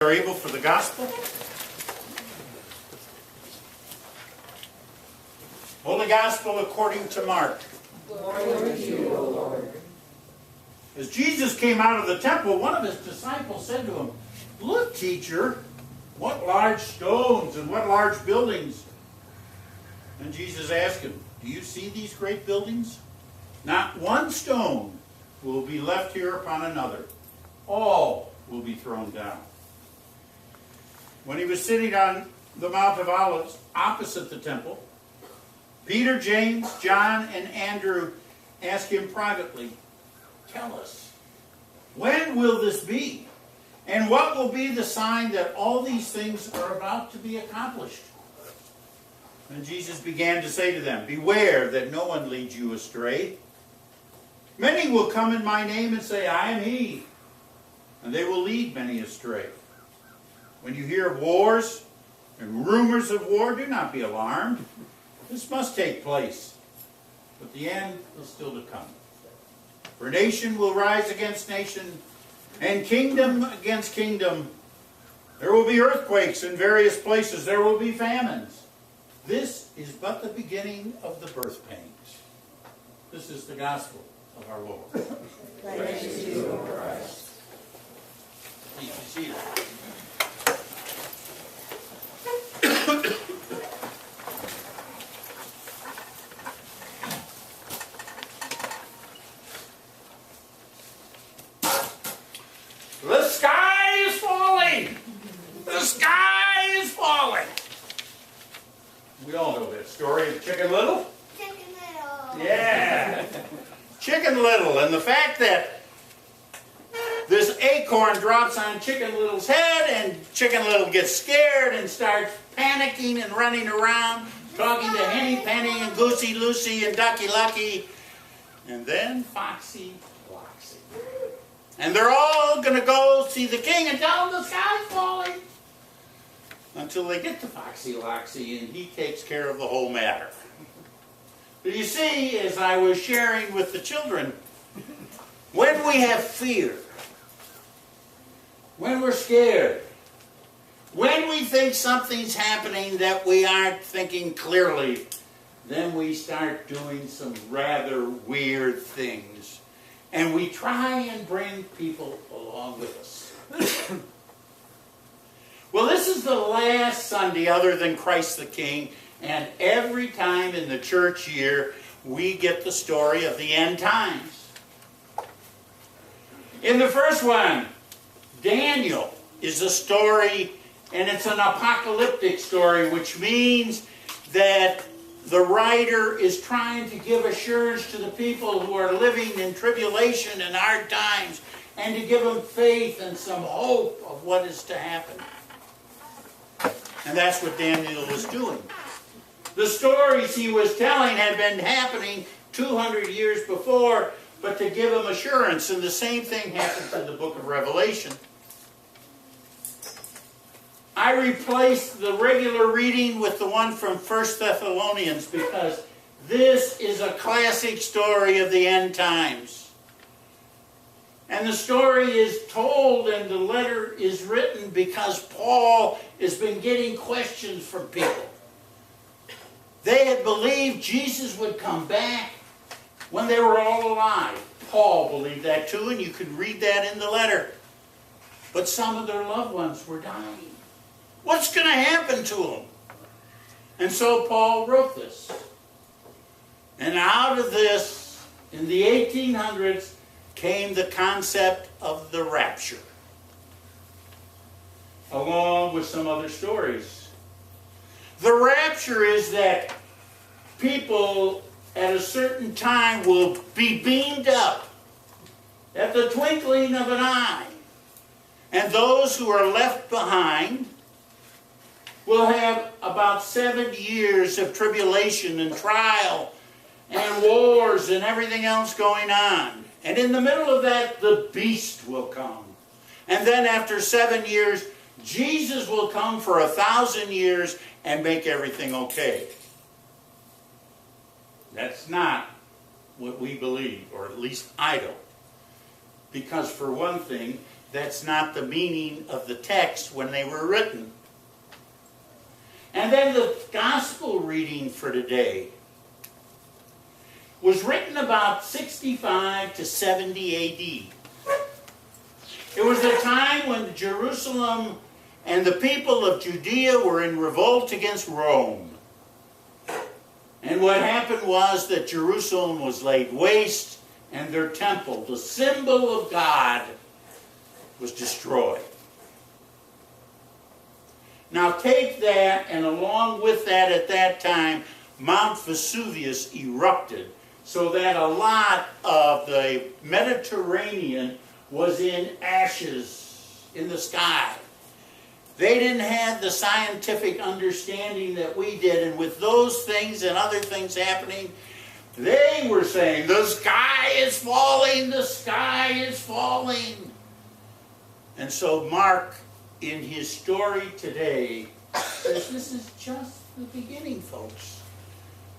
Are able for the gospel? Holy Gospel according to Mark. Glory to you, O Lord. As Jesus came out of the temple, one of his disciples said to him, "Look, teacher, what large stones and what large buildings." And Jesus asked him, "Do you see these great buildings? Not one stone will be left here upon another. All will be thrown down." When he was sitting on the Mount of Olives opposite the temple, Peter, James, John, and Andrew asked him privately, "Tell us, when will this be? And what will be the sign that all these things are about to be accomplished?" And Jesus began to say to them, "Beware that no one leads you astray. Many will come in my name and say, 'I am he,' and they will lead many astray. When you hear of wars and rumors of war, do not be alarmed. This must take place, but the end is still to come. For nation will rise against nation, and kingdom against kingdom. There will be earthquakes in various places. There will be famines. This is but the beginning of the birth pains." This is the gospel of our Lord. Praise to you, O Christ. Please be seated. The sky is falling! The sky is falling! We all know that story of Chicken Little. Chicken Little. Yeah! Chicken Little, and the fact that this acorn drops on Chicken Little's head and Chicken Little gets scared and starts panicking and running around, talking to Henny Penny and Goosey Lucy and Ducky Lucky, and then Foxy Loxy. And they're all going to go see the king and tell him the sky's falling. Until they get to Foxy Loxy and he takes care of the whole matter. But you see, as I was sharing with the children, when we have fear, when we're scared, when we think something's happening that we aren't thinking clearly, then we start doing some rather weird things. And we try and bring people along with us. Well, this is the last Sunday other than Christ the King, and every time in the church year, we get the story of the end times. In the first one, Daniel is a story, and it's an apocalyptic story, which means that the writer is trying to give assurance to the people who are living in tribulation and hard times, and to give them faith and some hope of what is to happen. And that's what Daniel was doing. The stories he was telling had been happening 200 years before, but to give them assurance. And the same thing happens in the book of Revelation. I replaced the regular reading with the one from 1 Thessalonians because this is a classic story of the end times. And the story is told and the letter is written because Paul has been getting questions from people. They had believed Jesus would come back when they were all alive. Paul believed that too, and you can read that in the letter. But some of their loved ones were dying. What's going to happen to them? And so Paul wrote this. And out of this, in the 1800s, came the concept of the rapture, along with some other stories. The rapture is that people at a certain time will be beamed up at the twinkling of an eye. And those who are left behind will have about 7 years of tribulation and trial and wars and everything else going on. And in the middle of that, the beast will come. And then after 7 years, Jesus will come for 1,000 years and make everything okay. That's not what we believe, or at least I don't. Because for one thing, That's not the meaning of the text when they were written. And then the gospel reading for today was written about 65 to 70 A.D. It was the time when Jerusalem and the people of Judea were in revolt against Rome. And what happened was that Jerusalem was laid waste and their temple, the symbol of God, was destroyed. Now take that, and along with that at that time, Mount Vesuvius erupted, so that a lot of the Mediterranean was in ashes in the sky. They didn't have the scientific understanding that we did, and with those things and other things happening, they were saying, the sky is falling, the sky is falling. And so Mark, in his story today, says this is just the beginning, folks.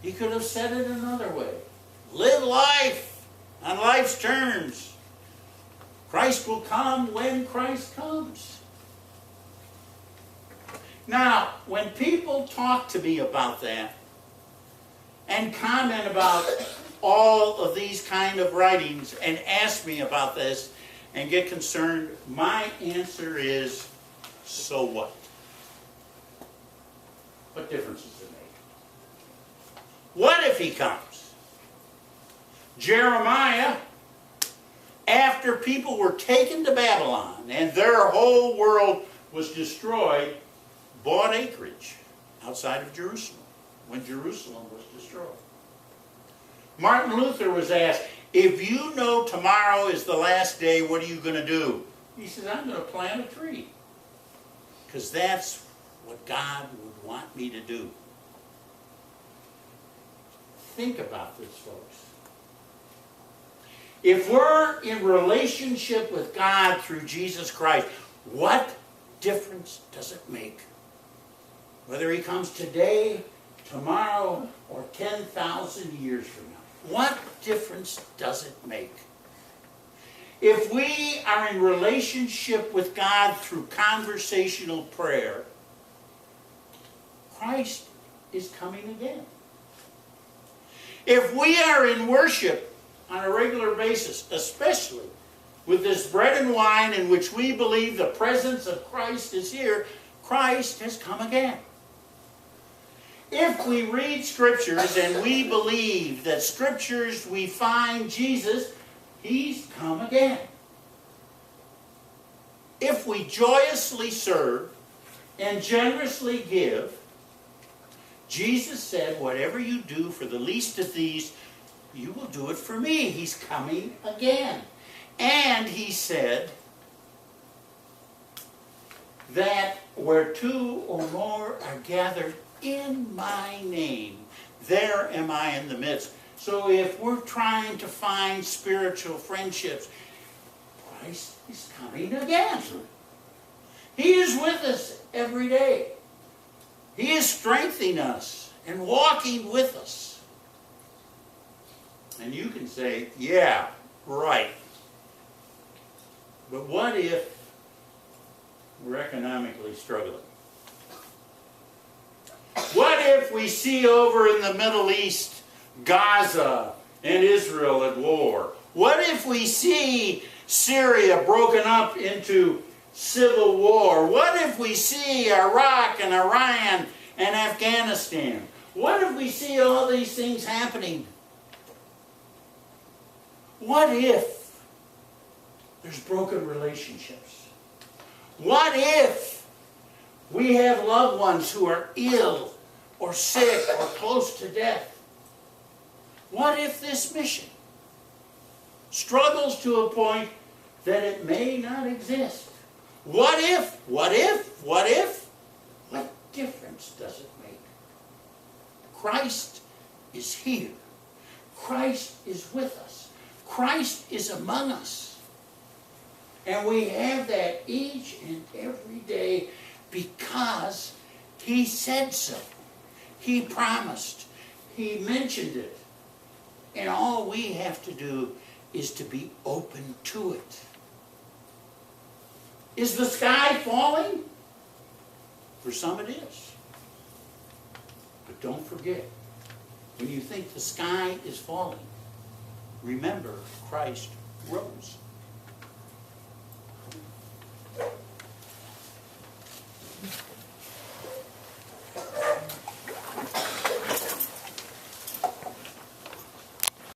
He could have said it another way. Live life on life's terms. Christ will come when Christ comes. Now, when people talk to me about that and comment about all of these kind of writings and ask me about this and get concerned, my answer is, so what? What difference does it make? What if he comes? Jeremiah, after people were taken to Babylon and their whole world was destroyed, bought acreage outside of Jerusalem when Jerusalem was destroyed. Martin Luther was asked, if you know tomorrow is the last day, what are you going to do? He says, I'm going to plant a tree. Because that's what God would want me to do. Think about this, folks. If we're in relationship with God through Jesus Christ, what difference does it make? Whether he comes today, tomorrow, or 10,000 years from now. What difference does it make? If we are in relationship with God through conversational prayer, Christ is coming again. If we are in worship on a regular basis, especially with this bread and wine in which we believe the presence of Christ is here, Christ has come again. If we read Scriptures and we believe that Scriptures we find Jesus, he's come again. If we joyously serve and generously give, Jesus said, whatever you do for the least of these, you will do it for me. He's coming again. And he said that where two or more are gathered in my name, there am I in the midst. So if we're trying to find spiritual friendships, Christ is coming again. He is with us every day. He is strengthening us and walking with us. And you can say, yeah, right. But what if we're economically struggling? What if we see over in the Middle East Gaza and Israel at war? What if we see Syria broken up into civil war? What if we see Iraq and Iran and Afghanistan? What if we see all these things happening? What if there's broken relationships? What if we have loved ones who are ill or sick or close to death? What if this mission struggles to a point that it may not exist? What if? What if? What if? What difference does it make? Christ is here. Christ is with us. Christ is among us. And we have that each and every day because he said so. He promised. He mentioned it. And all we have to do is to be open to it. Is the sky falling? For some it is. But don't forget, when you think the sky is falling, remember Christ rose.